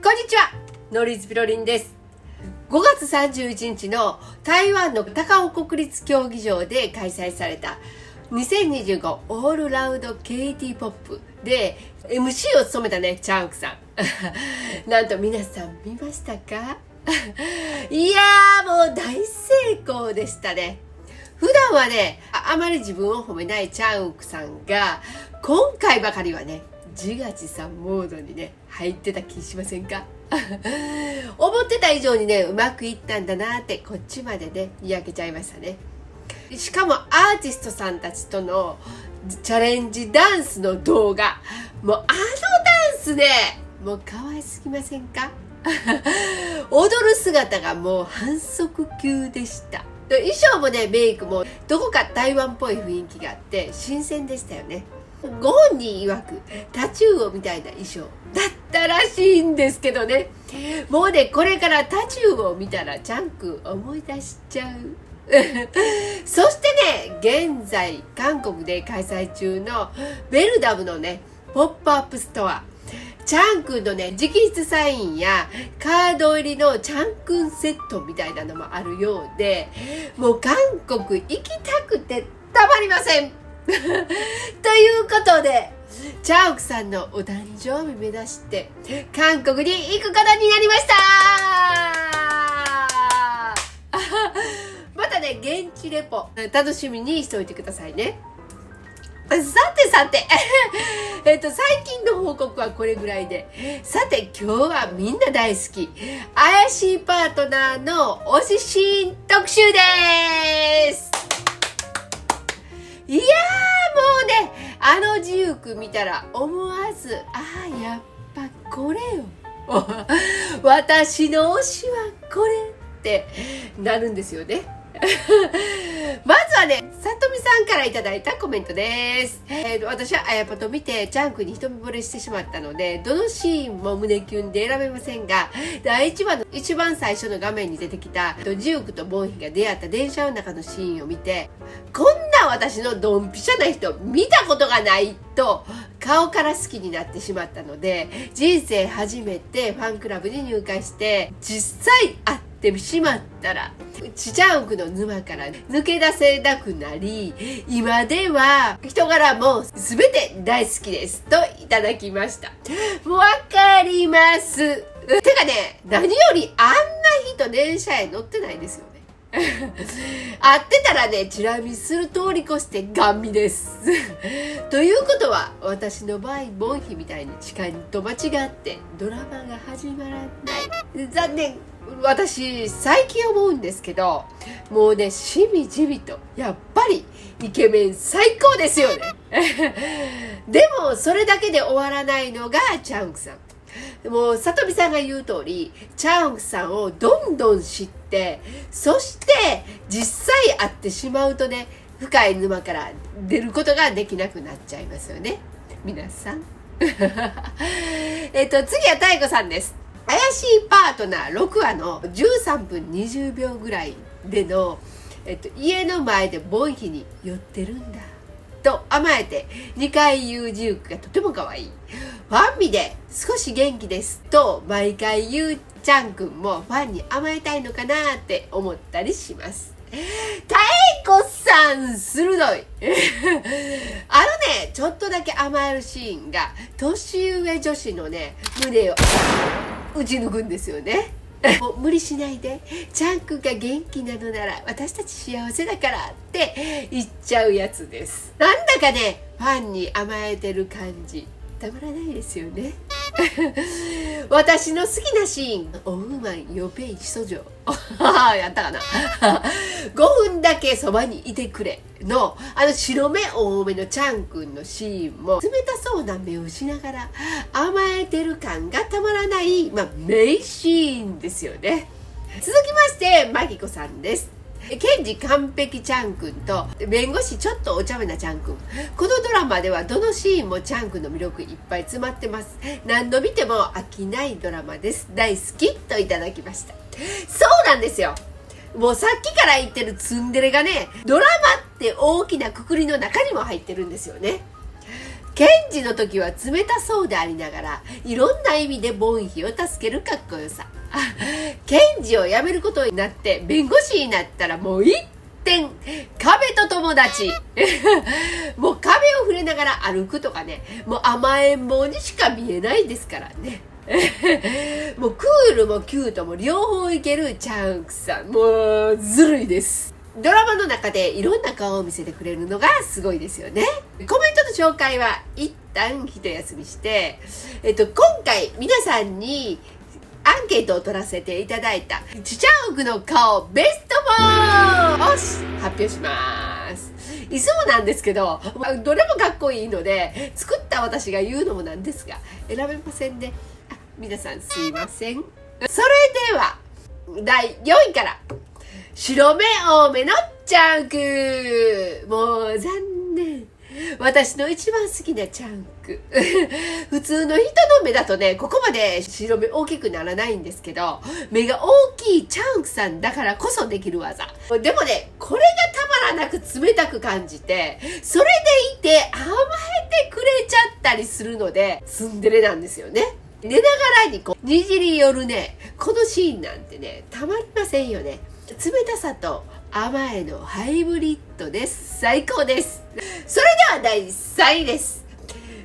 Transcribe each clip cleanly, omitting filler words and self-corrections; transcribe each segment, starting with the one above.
こんにちは、ノリズピロリンです。5月31日の台湾の高雄国立競技場で開催された2025オールラウンド KT ポップで MC を務めたね、チャンクさん。なんと皆さん見ましたか？いやー、もう大成功でしたね。普段はね、あまり自分を褒めないチャンクさんが、今回ばかりはね、自画自賛モードにね、入ってた気しませんか？思ってた以上にね、うまくいったんだなってこっちまでね、にやけちゃいましたね。しかもアーティストさんたちとのチャレンジダンスの動画、もうダンスね、もう可愛すぎませんか？踊る姿がもう反則級でした。衣装もね、メイクもどこか台湾っぽい雰囲気があって新鮮でしたよね。ご本人曰くタチュー王みたいな衣装だったらしいんですけどね。もうね、これからタチューを見たらチャンク思い出しちゃう。そしてね、現在韓国で開催中のベルダムのね、ポップアップストア、チャンクンのね、直筆サインやカード入りのチャンクンセットみたいなのもあるようで、もう韓国行きたくてたまりません。ということで、チャンクさんのお誕生日目指して韓国に行くことになりました。またね、現地レポ楽しみにしておいてくださいね。さて最近の報告はこれぐらいで、さて今日はみんな大好き怪しいパートナーの推しシーン特集です。いやー、もうね、あのジューク見たら思わず、やっぱこれよ私の推しはこれってなるんですよね。まずはね、さとみさんからいただいたコメントです。私はあやぱと見てチャンクに一目惚れしてしまったので、どのシーンも胸キュンで選べませんが、第1話の一番最初の画面に出てきたジュークとボンヒが出会った電車の中のシーンを見て、こんな私のドンピシャな人見たことがないと顔から好きになってしまったので、人生初めてファンクラブに入会して実際会ってしまったらチャンクの沼から抜け出せなくなり、今では人柄も全て大好きですといただきました。もうわかります。てかね、何よりあんな人電車へ乗ってないですよね。会ってたらね、チラ見する通り越してガン見です。ということは、私の場合ボンヒみたいに痴漢と間違ってドラマが始まらない。残念。私最近思うんですけど、もうね、しみじみとやっぱりイケメン最高ですよね。でもそれだけで終わらないのがチャンクさん。もうさとみさんが言う通り、チャンクさんをどんどん知って、そして実際会ってしまうとね、深い沼から出ることができなくなっちゃいますよね、皆さん。次は太子さんです。怪しいパートナー6話の13分20秒ぐらいでの、家の前でボンヒに寄ってるんだと甘えて2回言うジュークがとても可愛い。ファンミで少し元気ですと毎回言うチャンくんもファンに甘えたいのかなって思ったりします。太鼓さん鋭い。ちょっとだけ甘えるシーンが年上女子のね、胸を打ち抜くんですよね。もう無理しないで、チャンクが元気なのなら私たち幸せだからって言っちゃうやつです。なんだかね、ファンに甘えてる感じたまらないですよね。私の好きなシーン、オウーマンヨペイチソジョやったかな。5分だけそばにいてくれの白目多めのチャンくんのシーンも、冷たそうな目をしながら甘えてる感がたまらない、名シーンですよね。続きましてマギコさんです。検事完璧チャンくんと弁護士ちょっとお茶目なチャンくん。このドラマではどのシーンもチャンくんの魅力いっぱい詰まってます。何度見ても飽きないドラマです。大好きといただきました。そうなんですよ。もうさっきから言ってるツンデレがね、ドラマって大きな括りの中にも入ってるんですよね。ケンジの時は冷たそうでありながら、いろんな意味でボンヒを助けるかっこよさ。ケンジを辞めることになって弁護士になったらもう一点、壁と友達。もう壁を触れながら歩くとかね、もう甘えん坊にしか見えないですからね。もうクールもキュートも両方いけるチャンクさん。もうずるいです。ドラマの中でいろんな顔を見せてくれるのがすごいですよね。コメントの紹介は一旦一休みして、今回皆さんにアンケートを取らせていただいたチャンクの顔ベスト4を発表します。そうなんですけど、どれもかっこいいので、作った私が言うのもなんですが、選べませんね。皆さんすいません。それでは、第4位から。白目多めのチャンク。もう残念。私の一番好きなチャンク。普通の人の目だとね、ここまで白目大きくならないんですけど、目が大きいチャンクさんだからこそできる技。でもね、これがたまらなく冷たく感じて、それでいて甘えてくれちゃったりするので、ツンデレなんですよね。寝ながらににじり寄るね、このシーンなんてね、たまりませんよね。冷たさと甘えのハイブリッドです。最高です。それでは第3位です。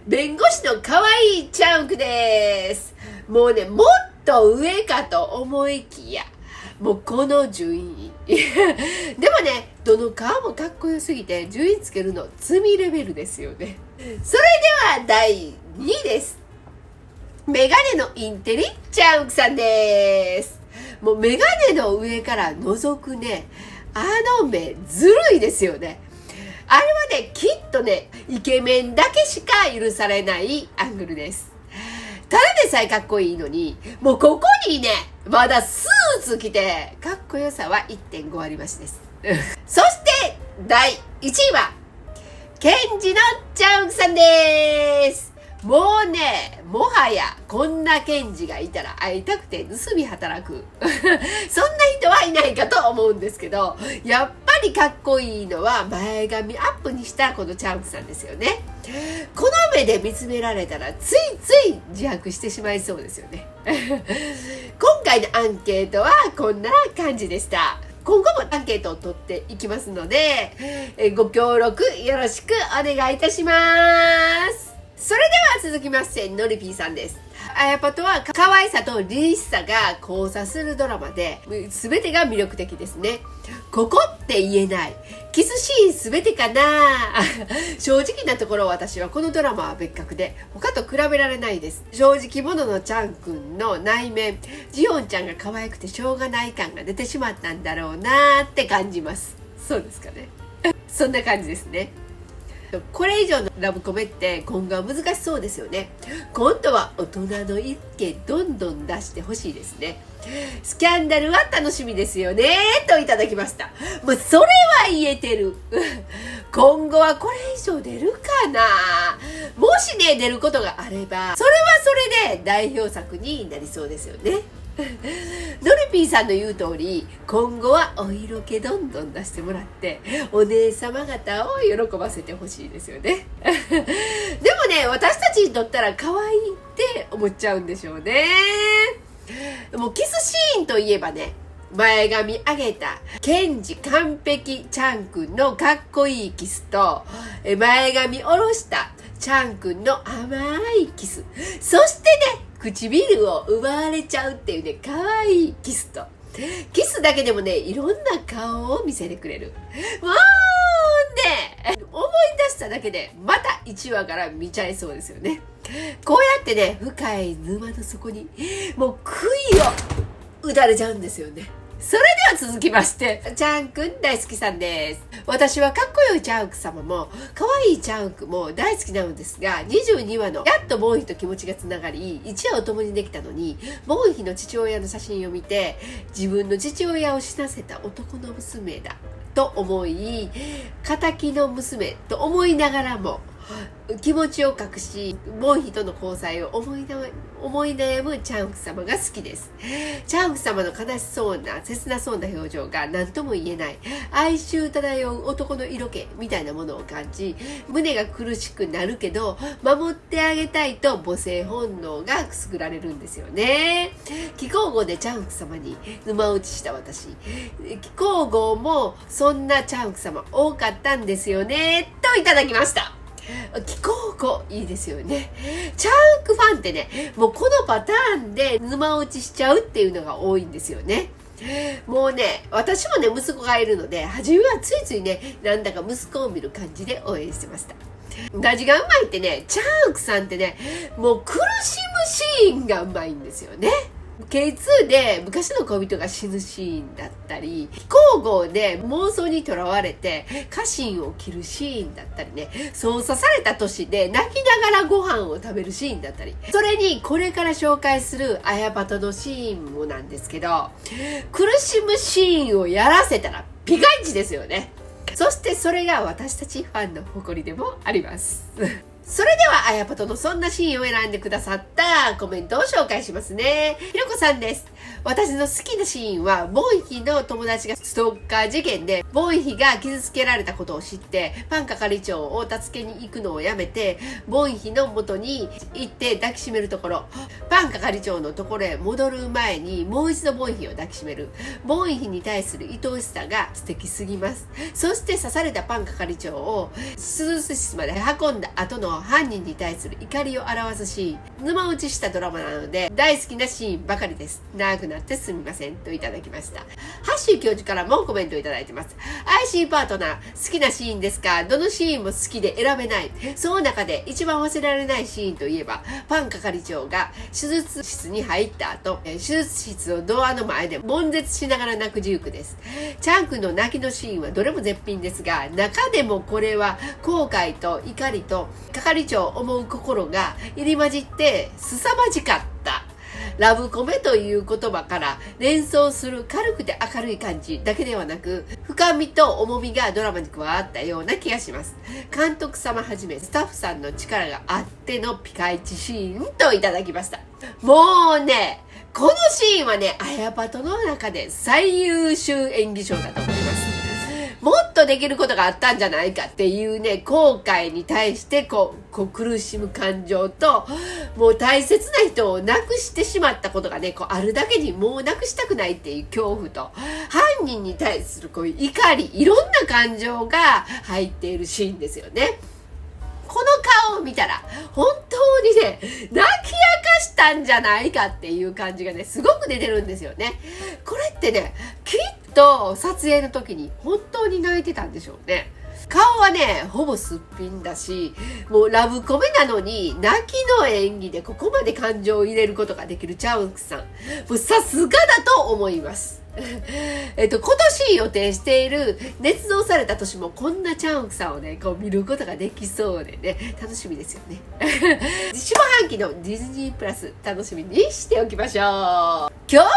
弁護士の可愛いチャンクです。もうね、もっと上かと思いきや、もうこの順位。でもね、どの顔もかっこよすぎて順位つけるの罪レベルですよね。それでは第2位です。メガネのインテリチャンクさんです。もうメガネの上から覗くね、あの目ずるいですよね。あれはね、きっとね、イケメンだけしか許されないアングルです。ただでさえかっこいいのに、もうここにね、まだスーツ着て、かっこよさは 1.5 割増しです。そして第1位は、ケンジのチャンクさんです。もうね、もはやこんなケンジがいたら会いたくて盗み働く。そんな人はいないかと思うんですけど、やっぱりかっこいいのは前髪アップにしたこのチャンクさんですよね。この目で見つめられたらついつい自白してしまいそうですよね。今回のアンケートはこんな感じでした。今後もアンケートを取っていきますので、ご協力よろしくお願いいたします。それでは続きまして、のりぴーさんです。あやぱとは可愛さと凛々しさが交差するドラマで、全てが魅力的ですね。ここって言えない。キスシーン全てかな。正直なところ私はこのドラマは別格で、他と比べられないです。正直者のチャン君の内面、ジヨンちゃんが可愛くてしょうがない感が出てしまったんだろうなって感じます。そうですかね。そんな感じですね。これ以上のラブコメって今後は難しそうですよね。今度は大人の一件どんどん出してほしいですね。スキャンダルは楽しみですよねといただきました。もうそれは言えてる。今後はこれ以上出るかな。もしね出ることがあれば、それはそれで代表作になりそうですよね。のりぴーさんの言う通り、今後はお色気どんどん出してもらってお姉様方を喜ばせてほしいですよね。でもね、私たちにとったら可愛いって思っちゃうんでしょうね。もうキスシーンといえばね、前髪上げたケンジ完璧チャン君のかっこいいキスと、前髪下ろしたチャン君の甘いキス、そしてね唇を奪われちゃうっていうね、可愛いキスと、キスだけでもね、いろんな顔を見せてくれる。もうね、思い出しただけで、また1話から見ちゃいそうですよね。こうやってね、深い沼の底に、もう杭を打たれちゃうんですよね。それでは続きまして、チャン君大好きさんです。私はかっこよいチャンク様も、可愛いチャンクも大好きなのですが、22話のやっとボンヒと気持ちがつながり、1話を共にできたのに、ボンヒの父親の写真を見て、自分の父親を死なせた男の娘だと思い、仇の娘と思いながらも、気持ちを隠し、ボンヒとの交際を思い悩むチャンウク様が好きです。チャンウク様の悲しそうな、切なそうな表情が何とも言えない、哀愁漂う男の色気みたいなものを感じ、胸が苦しくなるけど、守ってあげたいと母性本能がくすぐられるんですよね。気候号でチャンウク様に沼落ちした私。気候号もそんなチャンウク様多かったんですよね、といただきました。気候号いいですよね。チャンクファンってね、もうこのパターンで沼落ちしちゃうっていうのが多いんですよね。もうね、私もね、息子がいるので、初めはついついね、なんだか息子を見る感じで応援してました。ラジがうまいってね、チャンクさんってね、もう苦しむシーンがうまいんですよね。K2 で昔の恋人が死ぬシーンだったり、非行号で妄想にとらわれて家臣を切るシーンだったりね、操作された年で泣きながらご飯を食べるシーンだったり、それにこれから紹介するあやぱとのシーンもなんですけど、苦しむシーンをやらせたらピカイチですよね。そしてそれが私たちファンの誇りでもあります。それでは、あやぱとのそんなシーンを選んでくださったコメントを紹介しますね。ひろこさんです。私の好きなシーンは、ボンヒの友達がストーカー事件で、ボンヒが傷つけられたことを知って、パン係長を助けに行くのをやめて、ボンヒの元に行って抱きしめるところ、パン係長のところへ戻る前にもう一度ボンヒを抱きしめる。ボンヒに対する愛おしさが素敵すぎます。そして刺されたパン係長を手術室まで運んだ後の犯人に対する怒りを表すシーン、沼落ちしたドラマなので大好きなシーンばかりです。長くなってすみません、といただきました。ハッシー教授からもコメントいただいてます。IC パートナー、好きなシーンですか？どのシーンも好きで選べない。その中で一番忘れられないシーンといえば、パン係長が手術室に入った後、手術室のドアの前で悶絶しながら泣くジュークです。チャンクの泣きのシーンはどれも絶品ですが、中でもこれは後悔と怒りと係長を思う心が入り混じって凄まじかった。ラブコメという言葉から連想する軽くて明るい感じだけではなく、深みと重みがドラマに加わったような気がします。監督様はじめスタッフさんの力があってのピカイチシーンといただきました。もうね、このシーンはね、あやぱとの中で最優秀演技賞だと思います。もっとできることがあったんじゃないかっていうね、後悔に対して苦しむ感情と、もう大切な人を亡くしてしまったことがね、あるだけにもう亡くしたくないっていう恐怖と、犯人に対するこういう怒り、いろんな感情が入っているシーンですよね。この顔を見たら本当にね、泣き明かしたんじゃないかっていう感じがね、すごく出てるんですよね。これってね、きっと撮影の時に本当に泣いてたんでしょうね。顔はね、ほぼすっぴんだし、もうラブコメなのに泣きの演技でここまで感情を入れることができるチャンウクさん、もうさすがだと思います。今年予定している捏造された年もこんなチャンウクさんをね、見ることができそうでね、楽しみですよね。下半期のディズニープラス楽しみにしておきましょう。今日は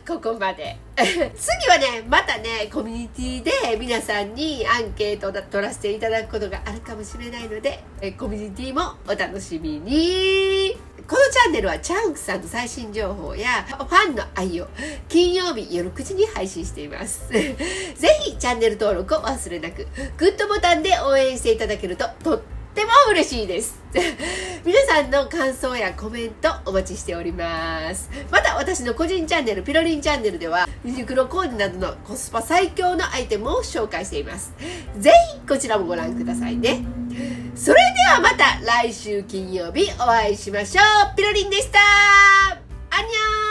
ここまで。次はね、またね、コミュニティで皆さんにアンケートを取らせていただくことがあるかもしれないので、コミュニティもお楽しみに。このチャンネルはチャンクさんの最新情報やファンの愛を金曜日夜9時に配信しています。ぜひチャンネル登録を忘れなく、グッドボタンで応援していただけるととっても嬉しいです。皆さんの感想やコメントお待ちしております。また私の個人チャンネルピロリンチャンネルではユニクロコーデなどのコスパ最強のアイテムを紹介しています。ぜひこちらもご覧くださいね。それではまた来週金曜日お会いしましょう。ピロリンでした。アンニョン。